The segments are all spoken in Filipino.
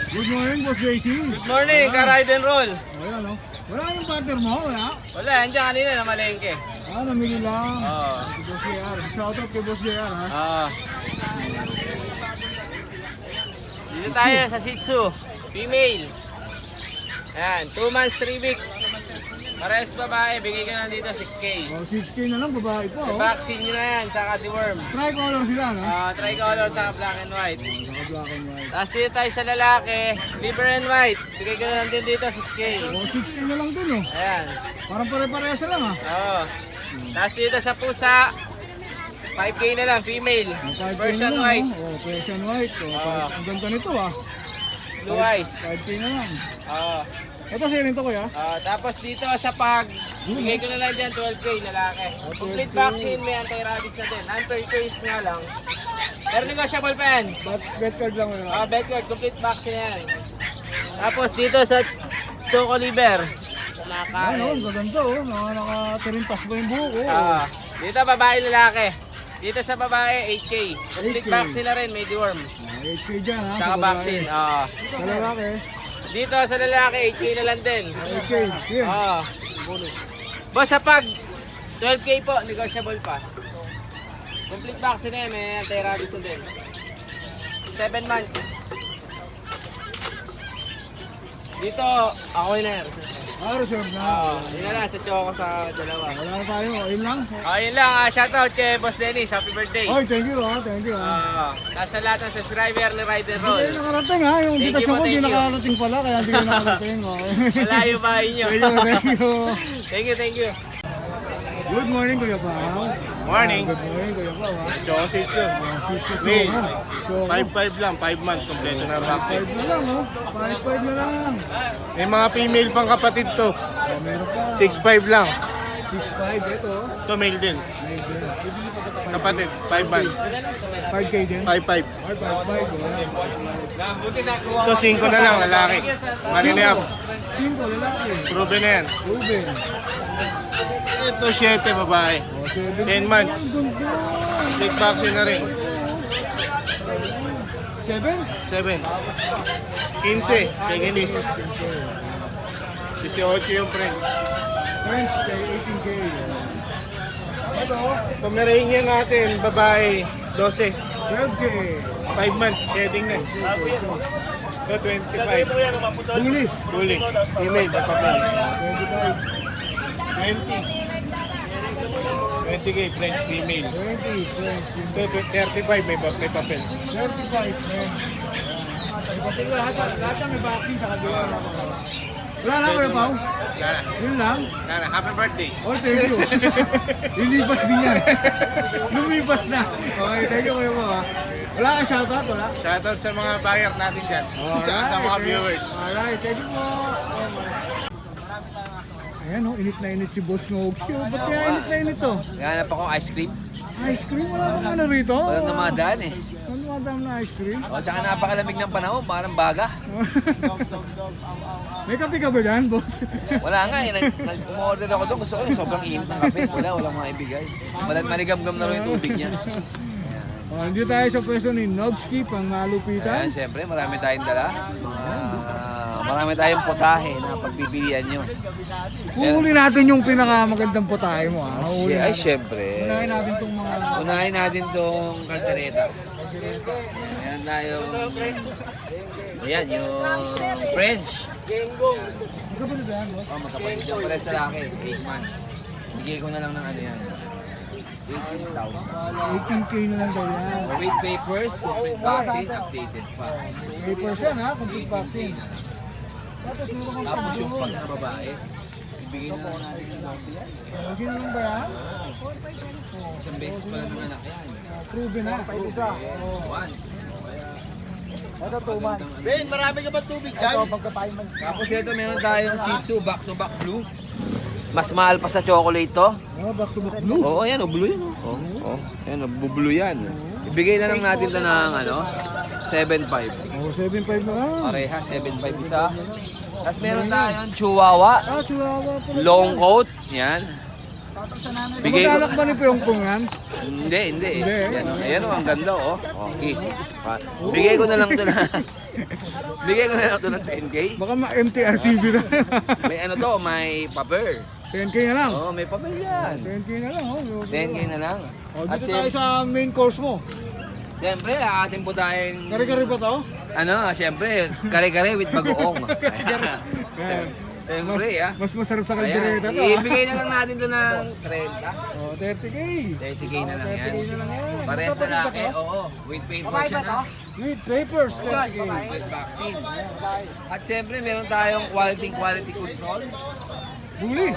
Good morning, Boss JC. Good morning, ka-ride and roll. Ayan, no? Wala yung partner mo, wala? Wala, andyan kanina na malengke. Namili lang. Oo. Si Boss JR. Shoutout kay Boss JR, ha? Dito tayo sa Shih Tzu, female. Ayan, 2 months, 3 weeks. Parehas babae, bigay ka na dito 6K. 6K na lang, babae pa, oh. Vaccine nyo na yan, saka deworm. Tricolor sila, no? Tricolor, saka black and white. Saka black and white. Tapos dito tayo sa lalaki, liver and white. Bigay ka na lang din dito 6K. 6K na lang dun, oh. Ayan. Parang pare-parehas lang, ha? Oo. Tapos dito sa pusa, 5K na lang, female. 5K Persian na lang, white. oh. Persian white, oh. Ang ganda nito, ah. Blue eyes. 5K na lang. Oo. Ito, sharing to, kuya. Tapos dito sa pag, bigay ko na lang dyan 12K lalaki. Complete vaccine, may anti-rabies na din. Non-purchase nga lang. Pero negotiable pa yan. Bet card lang, kuya. Bet card, complete vaccine na yan. Tapos dito sa Choco Liver. Ano, ang gaganda, oh. Nakatirintas ba yung buhok, oh. Dito babae lalaki. Dito sa babae 8K. Complete 8K. vaccine na rin, may deworm. 8K dyan, ha? Saka sa babae. vaccine. Sa lalaki, Dito sa lalaki 8K na lang din. 8K. Yan. Boss sa pag 12K po, negotiable pa. Complete vaccine na yan, may anti-rabies na din. 7 months. Dito, ako na yan. Reserve na. Yun na lang, sa choco sa dalawa. Wala na tayo, yun lang. Yun lang, shoutout kay Boss Dennis, happy birthday. Oy, thank you, ha? Thank you, ha? Sa lahat ng subscriber ni Ride and Roll. Hindi nakarating, ha? Yung Thank you bitas po, ako, hindi thank you. nakarating pala, kaya hindi ko nakarating, oh. Malayo ba inyo? Thank you, thank you. Thank you. Good morning, Kuya Pao. Morning. Good morning, Kuya Pao, ha? Choco Shih Tzu. Wait. Male. 5-5 lang, 5 months kompleto na vaccine. 5 na lang, oh. 5 na lang. May mga female pang kapatid to. Oh, meron pa. 6-5 lang. 6'5", ito. To male din. Kapatid, 5 months. 5K din. 5-5. Ay, 5'5", oh. Ito 5 na lang, lalaki. Marine up. 5, lalaki. Proven na yan. Ruben. Ito 7, babae. Oh, 7. 10 months. Ang ganda. 6 vaccine na rin. 7? 7. 15, Pekinese. 18 yung French. French, 18K. Ito, Pomeranian natin, babae, 12. 12K. 5 months, shedding na. Ito 25. Buli. Bully. Female, papel. 25. 20. 20K, French female. 20, 20. Ito 35, may papel. 35, French. Lahat ng may vaccine sa kabila. Wala na, Kuya Pao? Lana, Yun lang? Lana, happy birthday. Oh, thank you. Lilipas din yan. Lumipas na. Okay, thank you, Kuya Pao, ha? Wala kang shoutout, wala? Shoutout sa mga buyer natin dyan. Tsaka sa mga viewers. Alright, thank you po. Ayan, oh, init na init si Boss Nogsky. Oh, ba't kaya init na init to? Naghanap ako ice cream. Ice cream? Wala kang ano rito? Walang namadaan eh. Ano madam na ice cream? O, tsaka napakalamig ng panahon, parang baga. May kape ka ba dyan, Boss? Wala nga eh, nag-order ako doon. Gusto ko yung sobrang init ng kape. Walang mga ibigay. Maligam-gam na rin yung tubig niya. Oh, hindi tayo sa pwesto ni Nogsky, pang malupitan. Ayan, siyempre, marami tayong dala. Marami tayong putahe na pagpipilian nyo. Huhuli natin yung pinakamagandang putahe mo, ha? Huhuli Ay, natin. siyempre. Unahin natin itong mga... Unahin natin tong kaldereta. Ayan tayo. Ayan, yung French. Magkapatid ba yan, Boss? Oh, magkapatid yung pala sa laki, 8 months. Bigay ko na lang ng ano yan. 18,000. 18K na lang daw yan. With papers, complete vaccine, updated pa. May percent, ha? Complete vaccine. Tapos meron kang Tapos yung panalo. pag na babae, ibigay na lang natin ng vaccine. Sino lang ba yan? Isang beses pa lang ng anak yan. Proven na. Isa. Once. Ito, 2 months. Ben, marami ka ba tubig Ito, pagka 5 months. Tapos ito meron tayong Shih Tzu, back to back blue. Mas mahal pa sa chocolate to. Oh, back to back blue. Oo, ayan, blue yan. Ayan, blue yan. Ibigay na lang natin to ng ano, 7.5. Oh, 7.5 na lang. Pareha, 7.5 isa. Tapos meron tayong Chihuahua, Ah, chihuahua pala. long coat, yan. Bigay ko. Kamag-anak ba ni Pyongpong yan? Hindi. Hindi. Ayan o, ang ganda oh. Oh, kiss. Bigay ko na lang to na. Bigay ko na lang to ng 10K. Baka ma-MTRCB na. May ano to, may paper. 10K na lang. Oo, may paper yan. 10K na lang. Oh. 10K na lang. Oh, At dito tayo sa main course mo. siyempre, atin po tayong... Kari-kari ba to? Ano, siyempre, kare-kare with bagoong. Ayan. Siyempre, ah. Mas masarap sa Ayan, kaldereta to. ibigay na lang natin to ng 30. Oh, 30K. 30K na lang 30K yan. na lang yan. Parehas Ito, na laki, oo. With paper siya na. With papers, 30K. With vaccine. At siyempre, meron tayong quality control. Bully.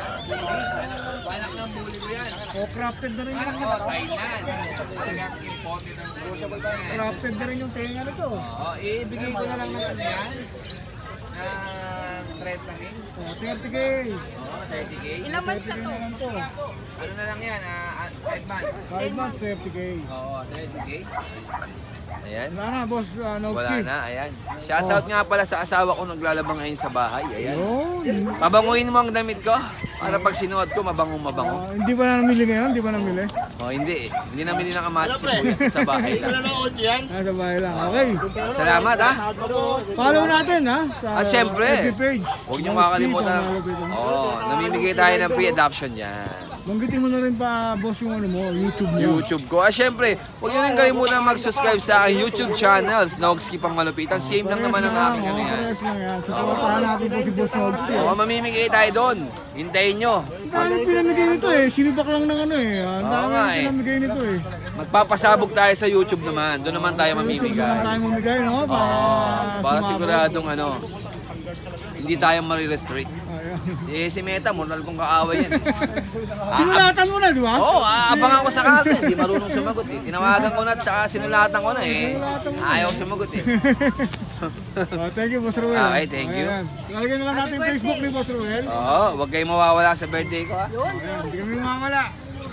Panak ng bully ko yan. Oh, crafted na rin yung Oo, Thailand. Talagang imported ng bully ko yan. crafted na rin yung tenga nito. Oo, ibigay ko na lang ng ano yan. Na 30K. Oh, 30K. Oo, 30K. Ilang months na to? Naman to. Ano na lang yan, advance. 5 months, 30K. Oo, 30K. Ayan. Wala na, boss. Wala na, ayan. Shoutout nga pala sa asawa ko naglalabang ngayon sa bahay. Ayan. Yun. Pabanguin mo ang damit ko para pag sinuot ko, mabango. Hindi ba namili ngayon? Hindi ba namili? Oh, hindi eh. Hindi namin ng kamatis si Kuya sa bahay lang. Nasa bahay lang. Okay. Salamat ha. Follow natin ha. Sa At syempre, FB page. huwag niyo makakalimutan. Oo, namimigay tayo ng free adoption yan. Banggitin mo na rin pa, boss, yung ano mo, YouTube mo. YouTube ko. Syempre, huwag niyo rin kalimutan mag-subscribe sa aking YouTube channels, Nogski Pang Malupitan. Same lang naman ang aking ano yan. Pares lang yan. So, tawapahan natin po si Boss Nogski. Oo, mamimigay tayo doon. Hintayin nyo. Dahil pinamigay nito eh. Sinibak lang ng ano eh. Ang Oo dami nga na eh. pinamigay nito eh. Magpapasabog tayo sa YouTube naman. Doon naman tayo Saan mamimigay. tayo mamigay, no? Para sumabog. siguradong ano, hindi tayo marirestrict. Ayan. Si Meta, moral kong kaaway yan. Sinulatan mo na, di ba? Oo, aabangan ko sa kanya. Hindi marunong sumagot eh. Tinawagan ko na at saka sinulatan ko na eh. Ayaw sumagot eh. Thank you, Boss Ruel. Okay, thank you. Ayan. Lalagyan na lang natin yung Facebook ni Boss Ruel. Oo, huwag kayong mawawala sa birthday ko ha. Ayan, hindi kami mamamala.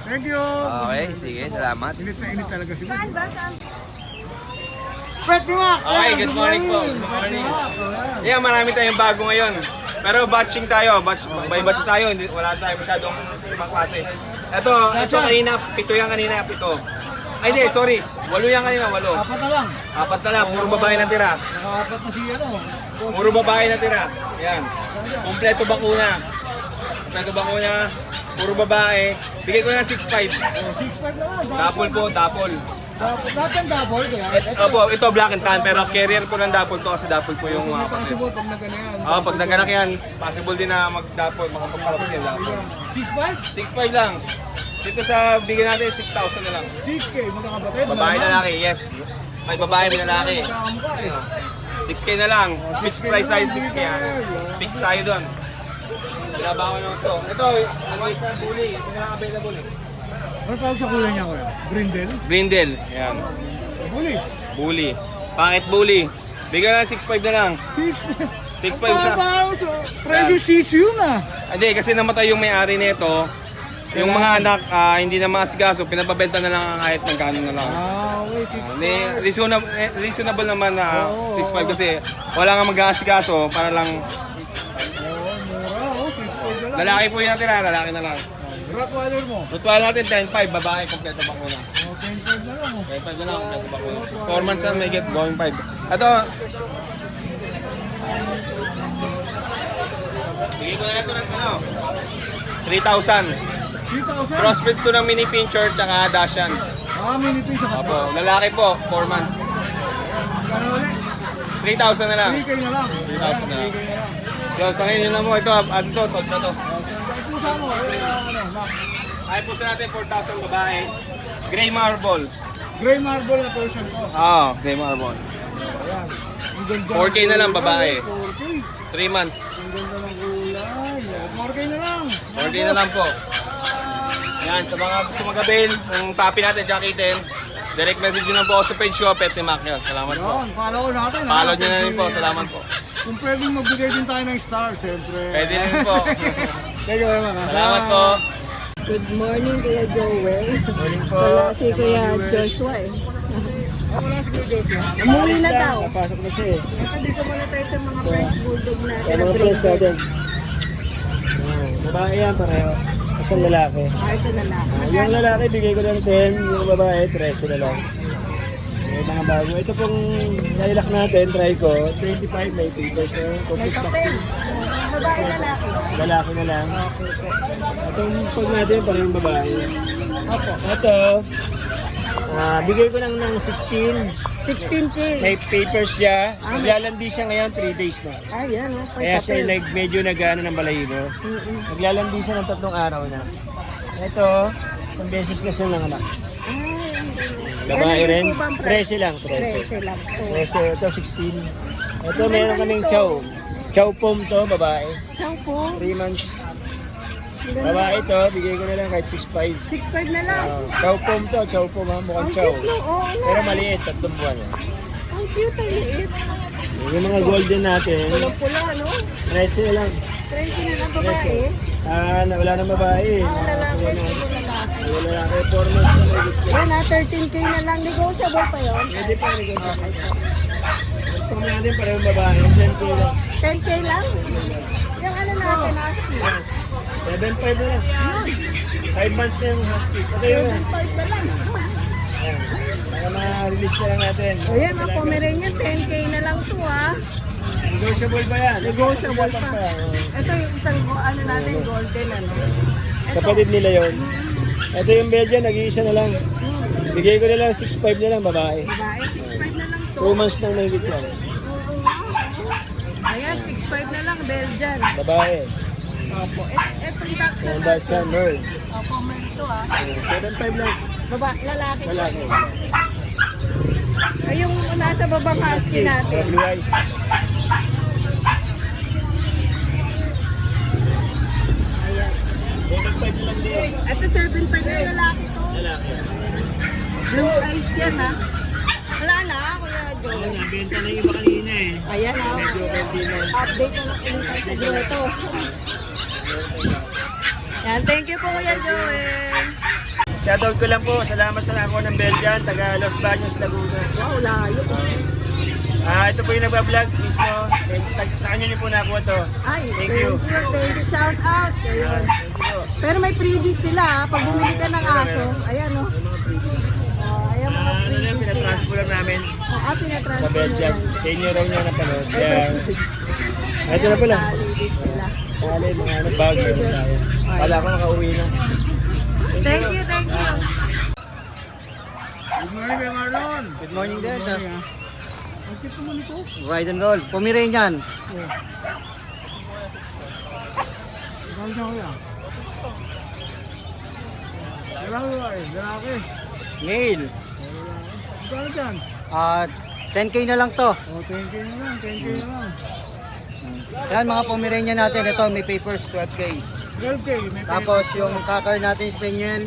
Thank you. Okay, sige, salamat. Init na init talaga si Boss. Saan ba? Saan? Pwet ni Mac! Okay, Ayan, good morning po. Pwet Good ni morning. Mac, ayan. Yeah, marami tayong bago ngayon. Pero batching tayo, by batch tayo, wala tayo masyadong ibang klase. Ito kanina, 7 yan kanina, 7. Ay hindi, sorry, 8 yan kanina, 8. Apat na lang. 4 na lang, puro babae na tira. Nakaapat na si ano. Boss. Puro babae na tira. Yan. Kompleto bakuna. Kompleto bakuna, puro babae. Bigay ko na 6.5. Oh, 6'5 na lang. Dapol po, dapol. Lahat ng double kaya. Opo, ito black and tan, pero carrier ko ng dapol to kasi dapol po yung mga kasi. Possible pag nagana yan. Pag naganak yan, possible din na mag-dapol, makapagpalaps yan dapol. 6'5? 6.5 lang. Dito sa bigyan natin, 6,000 na lang. 6K, magkakapatid. Babae malaman. lalaki, yes. May babae, may lalaki. Magkakamukha eh. 6K na lang. Fixed price tayo, 6K yan. Fix tayo doon. Binabawan ng gusto. Ito, nag-mix sa bully. Ito na lang available eh. Ano tawag sa kulay niya kuya? Brindle? Brindle. Yan. Bully. Bully. Pangit bully. Bigyan na 6.5 na lang. 6. 6.5 na. Presyo seats yun ah. Hindi, kasi namatay yung may-ari nito. Yung mga anak, hindi na maasigaso, pinapabenta na lang kahit magkano na lang. Okay, 6. Reasonable naman na 6.5 kasi wala nga mag-aasikaso para lang Oo, mura. 6 na lang. lalaki po yung natira, lalaki na lang. Rottweiler mo? Ritual natin 10.5, babae, kompleto pa ko na. Oh, 10 na lang oh. 10.5 na lang, kompleto pa ko. 4 months na may get going 5. Ito, bigay ko na ito ng ano, 3,000. 3,000? Crossbreed to ng mini pincher tsaka Dashan. Minipin sa kapwa. Opo, lalaki po, 4 months. Kano ulit? 3,000 na lang. 3K na lang. 3,000 na lang. 3K na lang. Yo, sa ngayon yun lang mo, ito, to, sold na to. Pusa mo, Mac. Ay po sa natin, 4,000 babae. Gray marble. Gray marble na version ko. Gray marble. Ayan. Ang ganda. 4K na lang, babae. 4K. 3 months. Ang ganda ng kulay. 4K na lang. 4K na lang po. Yan, sa mga gusto mag-avail ng topi natin, Jackie 10, direct message nyo lang po ako sa page ko, Pet ni Mac yun. Salamat po. Yan, follow natin. ha? Follow nyo na rin po, salamat po. Kung pwedeng magbigay din tayo ng star, siyempre. Pwede rin po. Thank you very much. Salamat po. Good morning, Kuya Joel. Morning po. Wala si Kuya Joshua eh. Wala si Kuya Joshua. Umuwi na daw. Napasok na siya eh. Ito dito muna tayo sa mga French Bulldog natin. Mga press natin. Babae yan, pareho. isang lalaki. Ito na lang. Yung lalaki, bigay ko ng 10. Yung babae, 13 na lang. May mga bago. Ito pong lilac natin, try ko. 25, may papers na yung May complete papel. vaccine. Babae lalaki. Lalaki na lang. Itong pag natin, parang babae. Ito, bigay ko lang ng 16. 16K. May papers siya. Naglalandi siya ngayon, 3 days na. Ayan, oh. May Kaya siya papel. medyo nag-ano ng balahibo. Naglalandi siya ng 3 araw na. Ito, isang beses na siya ng anak. Babae Ano rin. yung po bang 13 lang, 13 lang. 13. Ito, 16. Ito, meron kaming chow. Chow pom to, babae. Chow po. 3 months. Babae to, bigay ko na lang kahit 6'5". 6'5 na lang. Chow pom to, chow pom ha, mukhang Ang chow. cute, no? Oo, ano? Pero maliit, 3 buwan. Ang cute, ang liit. Yung mga golden natin, Pulang-pula, no? 13 na lang. 13 na lang babae. Wala nang babae. Ang lalaki, puro lalaki. Wala na kayo, 4 months na may gitna. Yan na, 13K na lang. Negotiable pa yon. Pwede pa, negotiable. Gusto mo natin parehong babae, 10K lang. 10K lang. Yung ano natin, husky. 7'5 na lang. 5 months na yung husky. Ito yung, 5 na lang. para ma-release na lang natin. O yan, mga Pomeranian, 10K na lang to, ha. Negotiable ba yan? Negotiable pa. Ito yung isang, ano natin, golden, ano. Ito, Kapatid nila yon. Ito yung Belgian, nag-iisa na lang. Bigay ko na lang 6'5 na lang, babae. babae, 6'5 na lang to. 2 months nang may gitna. Ayan, 6'5 na lang, Belgian. Babae. Opo. Etong Dachshund Ang natin. Dachshund, Merl. Opo, meron to, ha. 7'5 lang. Lalaki. Lalaki. Ay, yung nasa babang husky natin. Blue eyes. Ayan. 7'5 lang din. Ito, 7'5 na lalaki to. Lalaki. Blue eyes yan, ha. Wala na, Kuya Joe. Ano nga, benta na yung iba kanina eh. Ayan, ha. Medyo konti na. Update na lang ulit tayo sa Grotto. Yan, thank you po, Kuya Joel. Shoutout ko lang po. Salamat sa ako ng Belgian, taga Los Baños, Laguna. Wow, layo. Ito po yung nagbablog mismo. Sa kanya niyo po nakuha to. Ay, Thank you. Thank you. Shout out. Ayun. Thank you po. Pero may freebies sila, ha. Pag bumili ka ng aso, ayan, no. Ayan, mga Ano lang, freebies sila. pinatransfer lang namin Pinatransfer sa Belgian. lang. Sa inyo raw niya napanood. Kaya, ito na May pala. tali din sila. Kali, mga bag meron tayo. Kala ko nakauwi na. Thank you, thank you. Good morning, Kuya Marlon. Good morning din. Ang cute naman ito. Ride and roll. Pomeranian. Saan siya, Kuya? Lalaki. Lalaki. Male. Saan dyan? 10K na lang to. 10K na lang. 10K na lang. Yan mga Pomeranian natin. Ito may papers 12K. 12K. May Tapos yung cocker natin Spaniel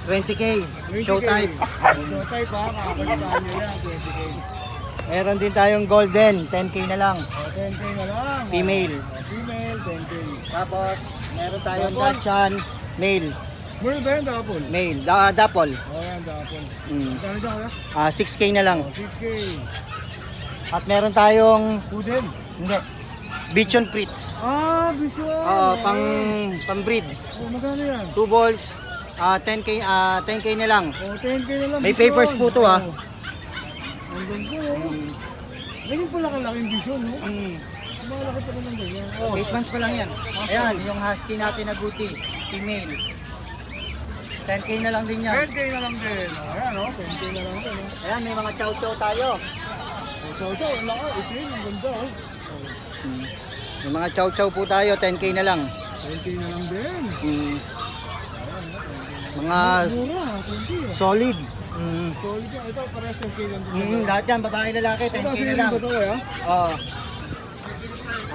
20K. 20K. Showtype. Showtype ha. Kakalitaan nyo yan. 20K. Meron din tayong golden 10K na lang. 10K na lang. Female. Female, 10K. Tapos meron tayong Dachshund male. Meron ba yan, Dapol? Male. Dapol. Ayan, Dapol. Mm. Kano siya, Kuya? 6K na lang. 6K. At meron tayong Poodle. hindi. Bichon Pritz. Visual. Pang breed. Magkano yan? 2 balls. 10K na lang. 10K na lang. May Bison. papers po to, ha. Ang ganda oh. Ganyan pala kalaking bison, no? Malaki pa naman ganyan. 8 months pa lang yan. Ayan, yung husky natin na guti. Female. 10K na lang din yan. 10K na lang din. Ayan, oh. 10K na lang din, oh. Ayan, may mga chow-chow tayo. So, ang laki. Itim, ang ganda, oh. May mga chow-chow po tayo, 10K na lang. 10K na lang din. Mga Mura, 20. solid. Solid yan. Ito, parehas 10K lang din. Lahat yan, babae lalaki, 10K na lang. Ito, Kuya? Oo.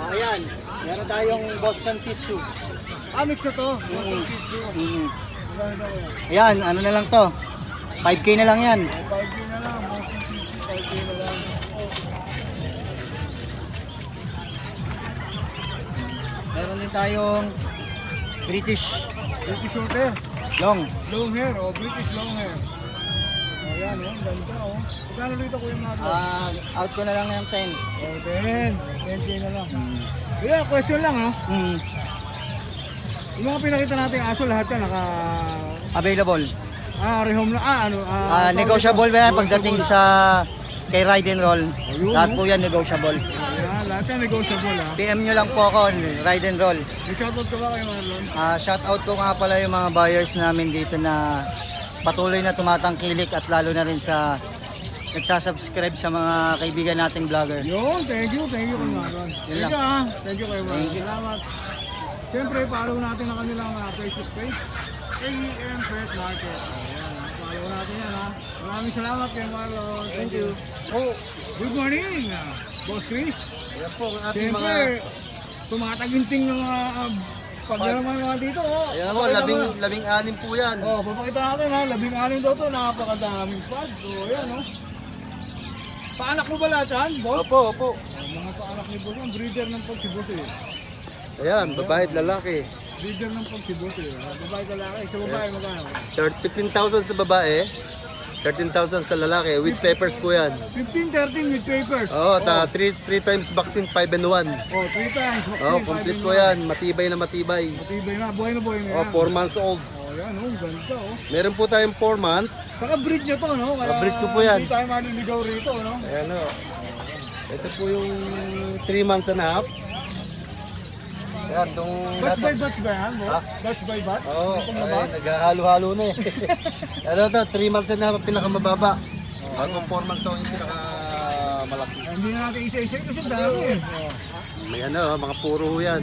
Ayan, meron tayong Boston Shih Tzu. Mix na to. Mm. Magkano ito, Kuya? Ayan, ano na lang to. 5K na lang yan. 5K na lang. Boston Shih Tzu, 5K na lang. Meron din tayong British British short hair. long. Long hair, oh. British long hair. Ayan, oh. Ang ganda, oh. Magkano rito, Kuya Marlon? Out ko na lang yung sign. Oh, 10. 10K na lang. Kuya, question lang, ha? Yung mga pinakita natin aso, lahat yan Available. rehome na, Negotiable ba yan pagdating sa kay Ride and Roll? Lahat po yan negotiable. Ayan, lahat yan negotiable ha. PM nyo lang po ako, Ride and Roll. May shoutout ka ba kayo Marlon? Shoutout ko nga pala yung mga buyers namin dito na patuloy na tumatangkilik at lalo na rin sa nagsasubscribe sa mga kaibigan nating vlogger. Yun, thank you kay Marlon. Yun lang. Thank you kay Marlon. Salamat. Siyempre, follow natin ang kanilang Facebook page. AEM Pet Market. Ayan, follow natin yan ha. Maraming salamat kay Marlon. Thank you. Oh, good morning, Boss Chris. Yan po ang ating mga... Siyempre, tumataginting ng mga pagyaraman mga dito. Oh. Ayan po, labing-anim po yan. Oh, papakita natin ha, 16 daw to, napakadaming pad. So, ayan oh. Paanak mo ba lahat yan, boss? Opo, opo. Oh, mga paanak ni boss, yan, breeder ng pag si boss eh. Ayan, babae at lalaki. Breeder ng pag si boss eh. Babae lalaki, sa babae magkano? 15,000 sa babae, 13,000 sa lalaki. With peppers po yan. 15-13 with papers. Oo, 3 times vaccine, 5 and 1. Oh, 3 times. Oo, complete po yan. Matibay na matibay. Matibay na, buhay na Oh, yan. 4 months old. Oh, yan oh, ganda oh. Meron po tayong 4 months. Saka breed nyo to, no? Kaya breed ko po yan. hindi tayo maliligaw rito, no? Ayan o. Ito po yung 3 months and a half. Ayan, itong... Batch by batch ba yan, boss? Ha? Batch by batch? Oo, Itong na ay, batch? naghahalo-halo na eh. Ano to, 3 months and a half ang pinakamababa. Bago 4 months old yung pinakamalaki. Hindi na natin isa-isa kasi dami eh. May ano, mga puro ho yan.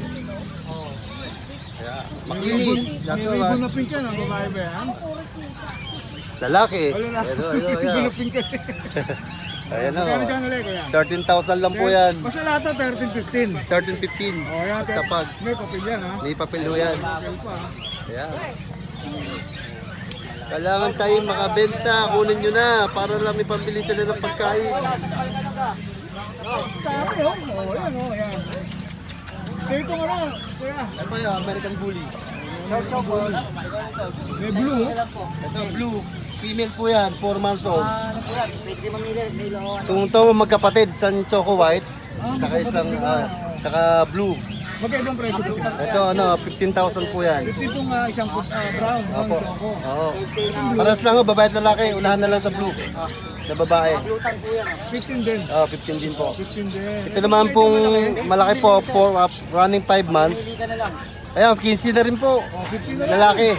Kaya, makinis. May ribbon na pink yan, ang babae ba yan? Lalaki. Wala na. Ito, Ribbon ayan. na pink kasi. Ayan o. Kaya dyan ulit, kuya? 13,000 lang po yan. Basta lahat na 13-15. 13-15. Oh, yan. Sa pag. May papel yan, ha? May papel ho yan. Papel pa, ha? Ayan. Kailangan tayo makabenta. Kunin nyo na para lang may pambili sila ng pagkain. Dami, oh. Oh, yan, oh, yan. Say ko nga lang, kuya. Ano ba yun? American Bully. May blue. Ito, blue. Female po yan. 4 months old. Itong ito magkapatid. Isang choco white. Saka isang, saka blue. Magkaibang presyo po. Ito, ano, 15,000 po yan. Ito itong isang brown. Opo. Isang choco. Oo. Paras lang ho, babae at lalaki. Unahan na lang sa blue. Na babae. 15 din. 15 din po. 15 din. Ito naman pong malaki po, running 5 months. Ayan, 15 na rin po. 15 na lang. Lalaki.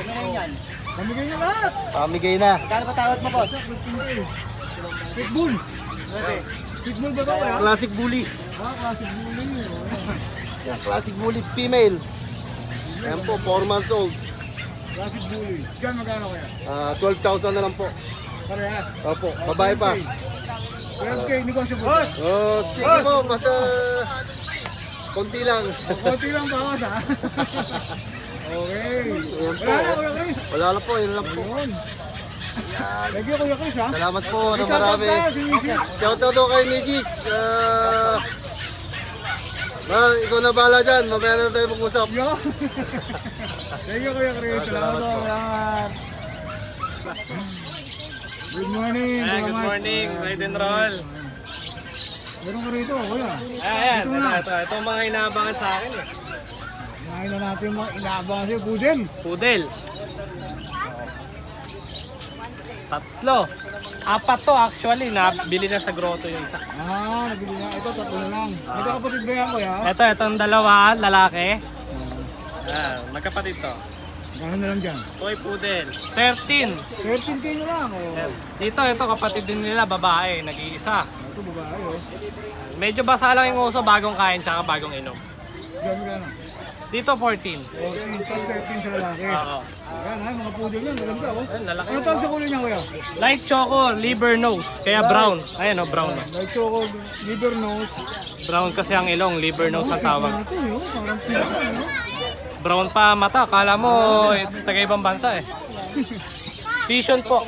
Pamigay niyo lahat. Pamigay na. Kano ba tawad mo, boss? 15 din. Pitbull. Pitbull ba ba kuya? Classic Bully. Classic bully. Yan, Classic Bully female. Ayan po, 4 months old. Classic bully. Diyan magkano kuya? 12,000 na lang po. Parehas. Opo, babae pa. 12K negotiable. Boss! Oh, sige po, basta konti lang. Konti lang bawas ha. Okay. Ayan po. Wala na kuya Chris. Wala lang po, yun lang po. Yun. Thank you kuya Chris ha. Salamat po na marami. Si Mrs. Shoutout daw kay Mrs. Ikaw na bahala dyan, mamaya na tayo mag-usap. Yo. Thank you kuya Chris. Salamat po. Salamat. Good morning. Good morning, Ride and Roll. Meron ka rito kuya. Ayan, Ito na. ito mga inaabangan sa akin eh. Kumain na natin yung mga inaabangan sa'yo. Pudel. Poodle. 3. 4 to actually, nabili na sa grotto yung isa. Nabili na. Ito, tatlo na lang. Magkakapatid ba yan kuya? Itong dalawa, lalaki. Magkapatid to. Ano na lang dyan? Toy Poodle. 13. 13K na lang. Oh. Dito, ito kapatid din nila, babae, nag-iisa. Ito babae oh. Medyo basa lang yung uso, bagong kain, tsaka bagong inom. Diyan magkano? Dito, 14. 14, tapos 13 sa lalaki. Oo. Ayan ha, mga pudel yan. Maganda oh. Ayun, lalaki. Ano tawag sa kulay niya kuya? Light choco, liver nose, kaya brown. Ayan o, brown. Like choco, liver nose. Brown kasi ang ilong, liver nose ang tawag. Ito yun, parang pizza no? Brown pa mata, kala mo taga-ibang bansa eh. Vision po.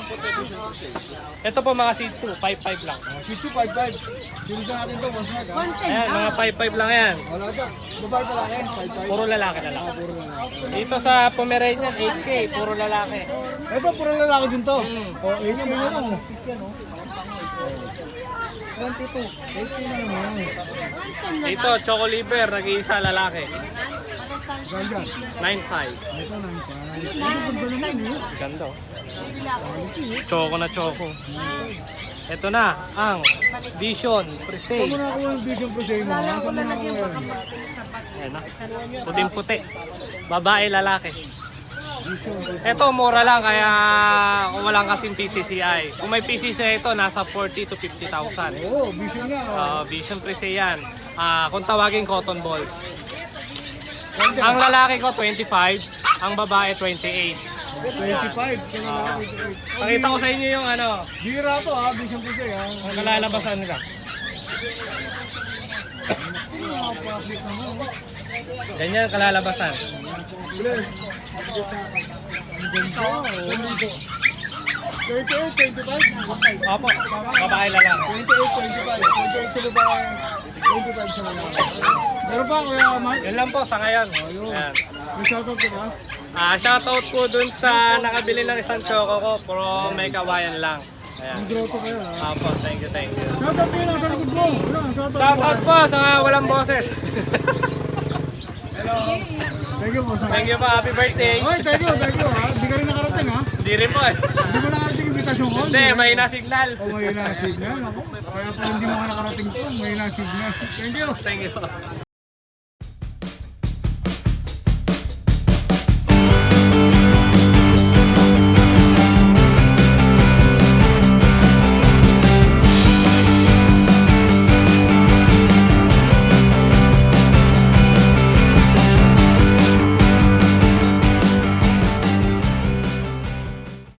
Ito po mga Shih Tzu, 5'5 lang. Shih Tzu 5'5". Silisan natin to, boss Mag ha? Ayan, mga 5'5 lang yan. Wala ka. Babae ka lang eh, 5'5". Puro lalaki na lang. Puro lalaki. Dito sa Pomeranian, 8K, puro lalaki. Ito, puro lalaki din to. O, 8 na lang. 22. 8 na naman. Dito, choco liver, nag-iisa lalaki. Ganda. 9.5. Ito lang pa. Ano ganda naman eh. Ganda. Choco na choco. Ito na ang Vision Saan mo Presale. na ako yung vision ko sa inyo? Saan mo na ako yan? Ayan na. Puting-puti. Babae, lalaki. Ito, mura lang kaya kung walang kasing PCCI. Kung may PCCI ito, nasa 40 to 50,000. Oo, vision nga. Vision Presale yan. Kung tawagin cotton balls. Ang lalaki ko 25, ang babae 28. 25. Pakita ko sa inyo yung ano, Bira to ha, vision ko siya. ang kalalabasan nila. Ganyan kalalabasan. 28, 25. Opo, babae lalaki. 28, 25. 28 sa babae. 25 sa lalaki. Meron pa kuya Mark? Yun lang po sa ngayon. Ayan. May shoutout ko ba? Shoutout po dun sa nakabili ng isang choco ko, pero may kawayan lang. Ayan. Ang grotto kayo ha. Opo, thank you, thank you. Shoutout ko yun nasa likod mo. Ayan, shoutout. Shoutout po sa mga walang boses. Thank you po. Thank you po, happy birthday. Oy, thank you ha. Hindi ka rin nakarating ha. Hindi rin po eh. Hindi mo nakarating invitation ko. Hindi, may na-signal. Oh, may na signal. Ako. Kaya pa hindi mo ka nakarating to. May na signal. Thank you. Thank you.